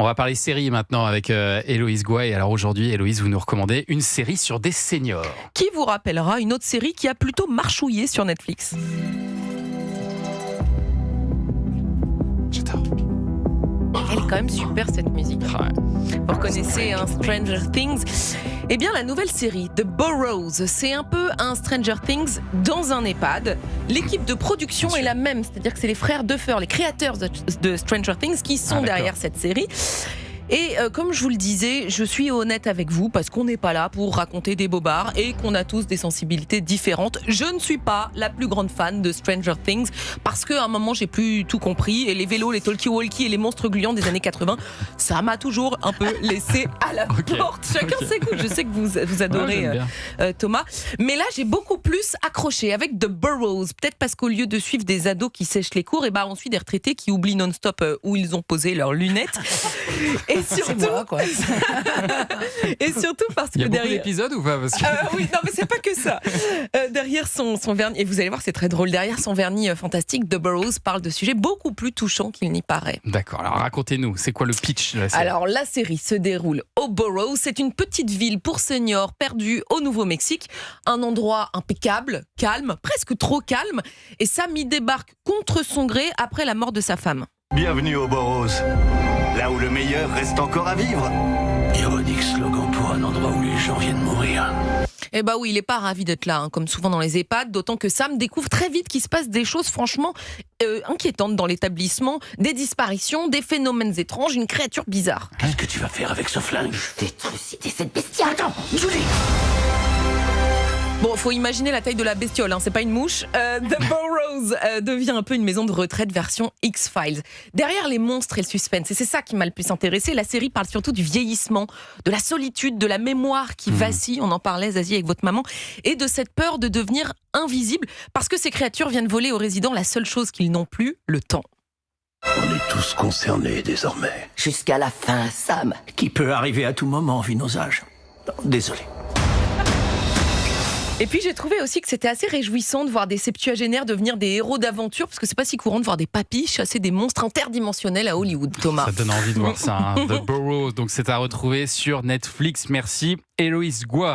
On va parler série maintenant avec Héloïse Goua. Et alors aujourd'hui, Héloïse, vous nous recommandez une série sur des seniors. Qui vous rappellera une autre série qui a plutôt marchouillé sur Netflix. J'adore. Elle est quand même super cette musique. Ouais. Vous reconnaissez Stranger Things? Eh bien, la nouvelle série The Burrows, c'est un peu un Stranger Things dans un EHPAD. L'équipe de production est la même, c'est-à-dire que c'est les frères Duffer, les créateurs de Stranger Things, qui sont derrière cette série. Et comme je vous le disais, je suis honnête avec vous parce qu'on n'est pas là pour raconter des bobards et qu'on a tous des sensibilités différentes. Je ne suis pas la plus grande fan de Stranger Things parce qu'à un moment j'ai plus tout compris et les vélos, les talkie-walkie et les monstres gluants des années 80, ça m'a toujours un peu laissé à la porte. Chacun ses goûts. Je sais que vous adorez Thomas, mais là j'ai beaucoup plus accroché avec The Burrows. Peut-être parce qu'au lieu de suivre des ados qui sèchent les cours, et on suit des retraités qui oublient non-stop où ils ont posé leurs lunettes. Et surtout, moi, quoi. et surtout parce que il y a beaucoup derrière d'épisodes ou pas parce que... oui, non, mais c'est pas que ça. Derrière son vernis, et vous allez voir, c'est très drôle. Derrière son vernis fantastique, The Burrows parle de sujets beaucoup plus touchants qu'il n'y paraît. D'accord. Alors racontez-nous, c'est quoi le pitch de la série? Alors la série se déroule au Burrows. C'est une petite ville pour seniors perdue au Nouveau-Mexique, un endroit impeccable, calme, presque trop calme. Et Sam y débarque contre son gré après la mort de sa femme. Bienvenue au Burrows, là où le meilleur reste encore à vivre. Ironique slogan pour un endroit où les gens viennent mourir. Eh oui, il n'est pas ravi d'être là, comme souvent dans les EHPAD, d'autant que Sam découvre très vite qu'il se passe des choses franchement inquiétantes dans l'établissement, des disparitions, des phénomènes étranges, une créature bizarre. Qu'est-ce que tu vas faire avec ce flingue? Je vais trucider cette bestiole. Attends, Julie! Bon, faut imaginer la taille de la bestiole, c'est pas une mouche. The Burrows devient un peu une maison de retraite version X-Files. Derrière les monstres et le suspense, et c'est ça qui m'a le plus intéressé, la série parle surtout du vieillissement, de la solitude, de la mémoire qui vacille, on en parlait Zazie avec votre maman, et de cette peur de devenir invisible, parce que ces créatures viennent voler aux résidents la seule chose qu'ils n'ont plus, le temps. On est tous concernés désormais. Jusqu'à la fin, Sam. Qui peut arriver à tout moment vu nos âges. Non, désolé. Et puis j'ai trouvé aussi que c'était assez réjouissant de voir des septuagénaires devenir des héros d'aventure, parce que c'est pas si courant de voir des papis chasser des monstres interdimensionnels à Hollywood, Thomas. Ça donne envie de voir ça. The Burrows, donc c'est à retrouver sur Netflix. Merci Héloïse Goua.